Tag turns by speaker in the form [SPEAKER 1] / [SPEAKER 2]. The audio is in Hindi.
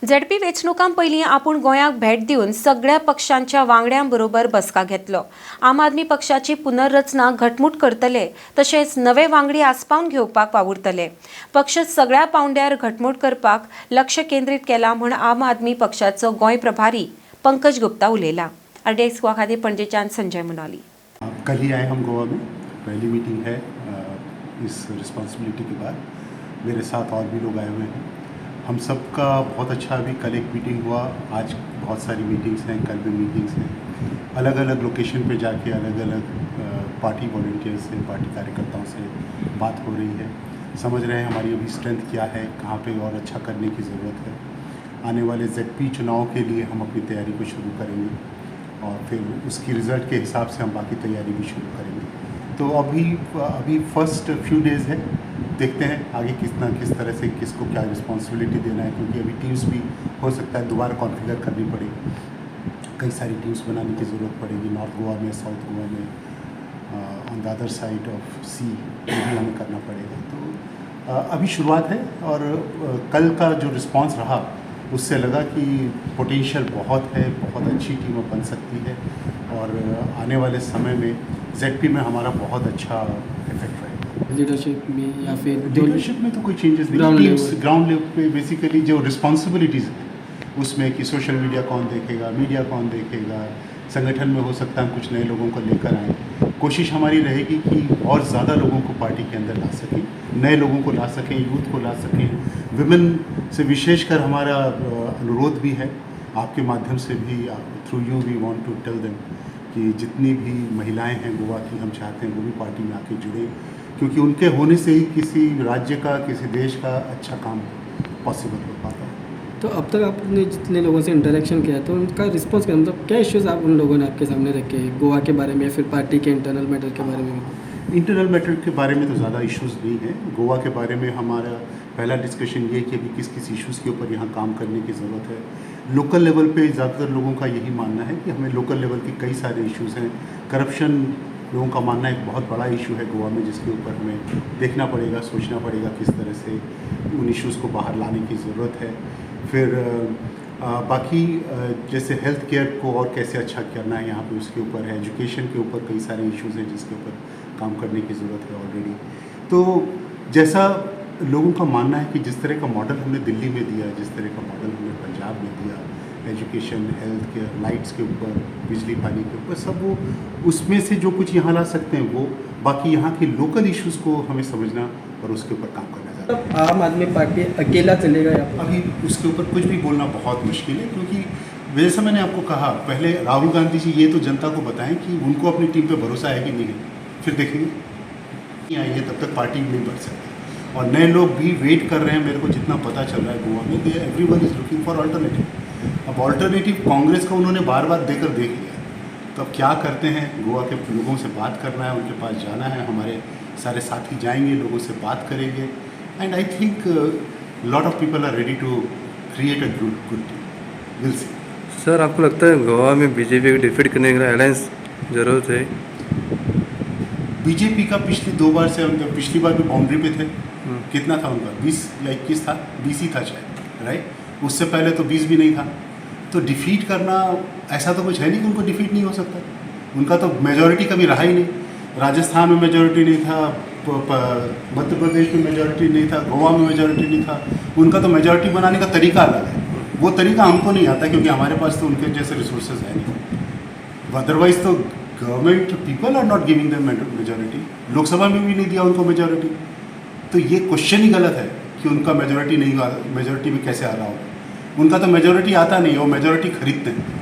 [SPEAKER 1] झेडपी वेंचणुकां पयलीं आपूण गोंयाक भेट दिवन सगळ्या पक्षांच्या वांगड्यां बरोबर बसका घेतलो. आम आदमी पक्षाची पुनर्रचना घटमूट करतले तशेंच नवे वांगडी आस्पावन घेवपाक वावुरतले. पक्ष सगळ्या पांवड्यार घटमूट करपाक लक्ष केंद्रीत केलां म्हूण आम आदमी पक्षाचो गोंय प्रभारी पंकज गुप्ता उलयला. RDX खातीर पणजेच्यान संजय मुनाली.
[SPEAKER 2] कल ही आए हम गोवा में, पहली मीटिंग है इस रिस्पॉन्सिबिलिटी के बाद. मेरे साथ और भी लोग आए हुए हैं. हम सब का बहुत अच्छा अभी कल एक मीटिंग हुआ, आज बहुत सारी मीटिंग्स हैं, कल भी मीटिंग्स हैं. अलग अलग लोकेशन पे जाके अलग अलग पार्टी वॉलंटियर्स से, पार्टी कार्यकर्ताओं से बात हो रही है. समझ रहे हैं हमारी अभी स्ट्रेंथ क्या है, कहाँ पे और अच्छा करने की ज़रूरत है. आने वाले ZP चुनाव के लिए हम अपनी तैयारी को शुरू करेंगे और फिर उसकी रिज़ल्ट के हिसाब से हम बाकी तैयारी भी शुरू करेंगे. तो अभी फर्स्ट फ्यू डेज़ है, देखते हैं आगे किस तरह से किसको क्या रिस्पॉन्सिबिलिटी देना है, क्योंकि अभी टीम्स भी हो सकता है दोबारा कॉन्फ़िगर करनी पड़ेगी. कई सारी टीम्स बनाने की ज़रूरत पड़ेगी, नॉर्थ गोवा में, साउथ गोवा में, on the other side of sea भी हमें करना पड़ेगा. तो अभी शुरुआत है और कल का जो रिस्पॉन्स रहा उससे लगा कि पोटेंशियल बहुत है, बहुत अच्छी टीम बन सकती है और आने वाले समय में ZP में हमारा बहुत अच्छा इफेक्ट रहेगा.
[SPEAKER 3] लीडरशिप में या फिर
[SPEAKER 2] लीडरशिप में तो कोई चेंजेस नहीं. ग्राउंड लेवल पे बेसिकली जो रिस्पॉन्सिबिलिटीज़ हैं उसमें कि सोशल मीडिया कौन देखेगा, मीडिया कौन देखेगा, संगठन में हो सकता है कुछ नए लोगों को लेकर आएँ. कोशिश हमारी रहेगी कि और ज़्यादा लोगों को पार्टी के अंदर ला सकें, नए लोगों को ला सकें, यूथ को ला सकें. विमेन से विशेषकर हमारा अनुरोध भी है, आपके माध्यम से भी, through you we want to tell them कि जितनी भी महिलाएं हैं गोवा की, हम चाहते हैं वो भी पार्टी में आके जुड़े, क्योंकि उनके होने से ही किसी राज्य का, किसी देश का अच्छा काम पॉसिबल हो पाता है.
[SPEAKER 3] तो अब तक आपने जितने लोगों से इंटरेक्शन किया तो उनका रिस्पांस क्या, मतलब क्या इश्यूज़ आप उन लोगों ने आपके सामने रखे गोवा के बारे में या फिर पार्टी के इंटरनल मैटर के बारे में?
[SPEAKER 2] इंटरनल मैटर के बारे में तो ज़्यादा इश्यूज़ नहीं है. गोवा के बारे में हमारा पहला डिस्कशन ये है कि अभी किस किस इश्यूज़ के ऊपर यहाँ काम करने की ज़रूरत है. लोकल लेवल पे ज़्यादातर लोगों का यही मानना है कि हमें लोकल लेवल के कई सारे इश्यूज़ हैं. करप्शन लोगों का मानना एक बहुत बड़ा इशू है गोवा में, जिसके ऊपर हमें देखना पड़ेगा, सोचना पड़ेगा किस तरह से उन इश्यूज़ को बाहर लाने की ज़रूरत है. फिर बाकी जैसे हेल्थ केयर को और कैसे अच्छा करना है यहाँ पे, उसके ऊपर है. एजुकेशन के ऊपर कई सारे इश्यूज़ हैं जिसके ऊपर काम करने की ज़रूरत है ऑलरेडी. तो जैसा लोगों का मानना है कि जिस तरह का मॉडल हमने दिल्ली में दिया, जिस तरह का मॉडल हमने पंजाब में दिया, एजुकेशन, हेल्थ केयर, लाइट्स के ऊपर, बिजली पानी के ऊपर, सब वो उसमें से जो कुछ यहाँ ला सकते हैं वो, बाकी यहाँ के लोकल इश्यूज़ को हमें समझना और उसके ऊपर काम करना चाहते हैं.
[SPEAKER 3] आम आदमी पार्टी अकेला चलेगा या
[SPEAKER 2] अभी उसके ऊपर कुछ भी बोलना बहुत मुश्किल है, क्योंकि जैसा मैंने आपको कहा पहले, राहुल गांधी जी ये तो जनता को बताएं कि उनको अपनी टीम पे भरोसा है कि नहीं है, फिर देखेंगे. नहीं आएंगे तब तक पार्टी नहीं बढ़ सकती. और नए लोग भी वेट कर रहे हैं. मेरे को जितना पता चल रहा है गोवा में, everyone is looking for alternative. अब अल्टरनेटिव कांग्रेस का उन्होंने बार बार देकर देख लिया, तो अब क्या करते हैं, गोवा के लोगों से बात करना है, उनके पास जाना है. हमारे सारे साथी जाएंगे, लोगों से बात करेंगे, and I think lot of people are ready to create a good team. Will see.
[SPEAKER 4] Sir, आपको लगता है गोवा में बीजेपी को डिफीट करने के लिए अलायंस जरूरत है?
[SPEAKER 2] बीजेपी का पिछली 2 बार से, हम जब पिछली बार भी बाउंड्री पे थे, कितना था उनका, 20 या 21 था, 20 ही था शायद, राइट. उससे पहले तो 20 भी नहीं था. तो डिफीट करना ऐसा तो कुछ है नहीं कि उनको डिफीट नहीं हो सकता. उनका तो मेजॉरिटी कभी रहा ही नहीं. राजस्थान में मेजॉरिटी नहीं था, मध्य प्रदेश में मेजॉरिटी नहीं था, गोवा में मेजॉरिटी नहीं था. उनका तो मेजॉरिटी बनाने का तरीका अलग है. वो तरीका हमको नहीं आता, क्योंकि हमारे पास तो उनके जैसे रिसोर्सेज है नहीं. अदरवाइज तो government, people are not giving them majority. Lok Sabha में भी नहीं दिया उनको मेजॉरिटी. तो ये क्वेश्चन ही गलत है कि उनका मेजॉरिटी नहीं, मेजॉरिटी में कैसे आ रहा होगा. उनका तो मेजॉरिटी आता नहीं है, वो मेजॉरिटी खरीदते हैं.